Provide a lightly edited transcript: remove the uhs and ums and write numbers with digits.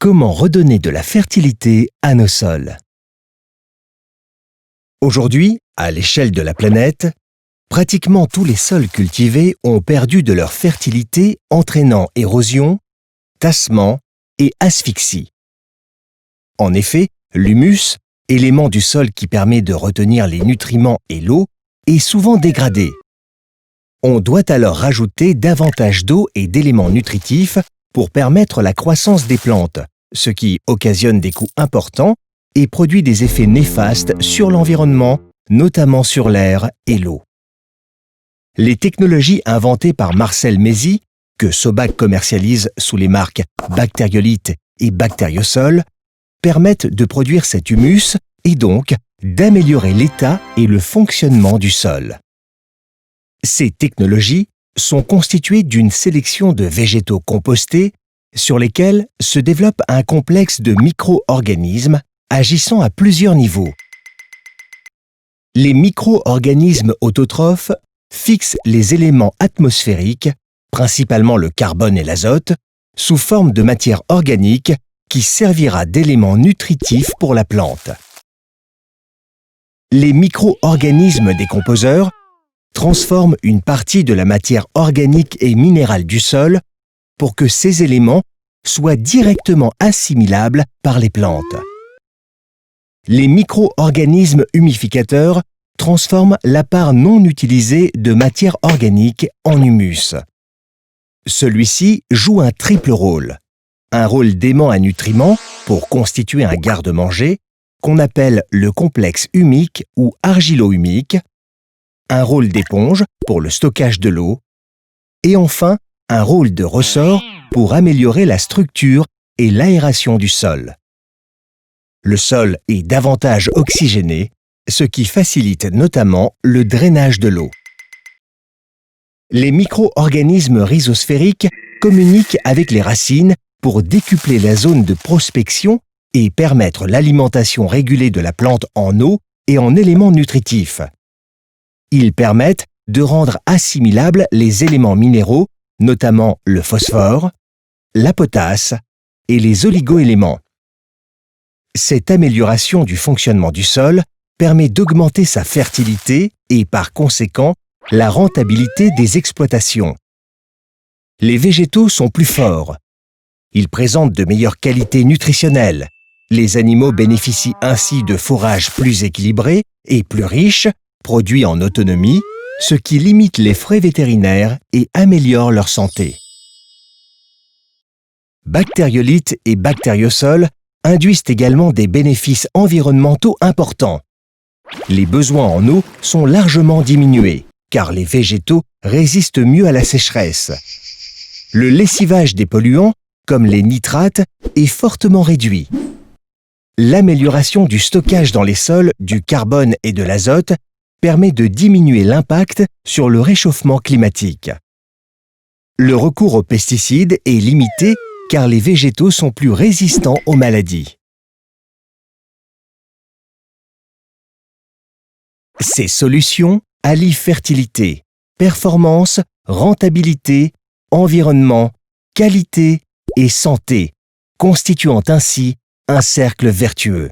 Comment redonner de la fertilité à nos sols? Aujourd'hui, à l'échelle de la planète, pratiquement tous les sols cultivés ont perdu de leur fertilité, entraînant érosion, tassement et asphyxie. En effet, l'humus, élément du sol qui permet de retenir les nutriments et l'eau, est souvent dégradé. On doit alors rajouter davantage d'eau et d'éléments nutritifs pour permettre la croissance des plantes, ce qui occasionne des coûts importants et produit des effets néfastes sur l'environnement, notamment sur l'air et l'eau. Les technologies inventées par Marcel Mézy, que Sobac commercialise sous les marques Bactériolite et Bactériosol, permettent de produire cet humus et donc d'améliorer l'état et le fonctionnement du sol. Ces technologies sont constituées d'une sélection de végétaux compostés sur lesquels se développe un complexe de micro-organismes agissant à plusieurs niveaux. Les micro-organismes autotrophes fixent les éléments atmosphériques, principalement le carbone et l'azote, sous forme de matière organique qui servira d'élément nutritif pour la plante. Les micro-organismes décomposeurs transforment une partie de la matière organique et minérale du sol pour que ces éléments soient directement assimilables par les plantes. Les micro-organismes humificateurs transforment la part non utilisée de matière organique en humus. Celui-ci joue un triple rôle. Un rôle d'aimant à nutriments pour constituer un garde-manger, qu'on appelle le complexe humique ou argilo-humique, un rôle d'éponge pour le stockage de l'eau, et enfin un rôle de ressort pour améliorer la structure et l'aération du sol. Le sol est davantage oxygéné, ce qui facilite notamment le drainage de l'eau. Les micro-organismes rhizosphériques communiquent avec les racines pour décupler la zone de prospection et permettre l'alimentation régulée de la plante en eau et en éléments nutritifs. Ils permettent de rendre assimilables les éléments minéraux, notamment le phosphore, la potasse et les oligoéléments. Cette amélioration du fonctionnement du sol permet d'augmenter sa fertilité et par conséquent la rentabilité des exploitations. Les végétaux sont plus forts. Ils présentent de meilleures qualités nutritionnelles. Les animaux bénéficient ainsi de fourrages plus équilibrés et plus riches, produits en autonomie, ce qui limite les frais vétérinaires et améliore leur santé. Bactériolite et Bactériosol induisent également des bénéfices environnementaux importants. Les besoins en eau sont largement diminués, car les végétaux résistent mieux à la sécheresse. Le lessivage des polluants, comme les nitrates, est fortement réduit. L'amélioration du stockage dans les sols du carbone et de l'azote permet de diminuer l'impact sur le réchauffement climatique. Le recours aux pesticides est limité car les végétaux sont plus résistants aux maladies. Ces solutions allient fertilité, performance, rentabilité, environnement, qualité et santé, constituant ainsi un cercle vertueux.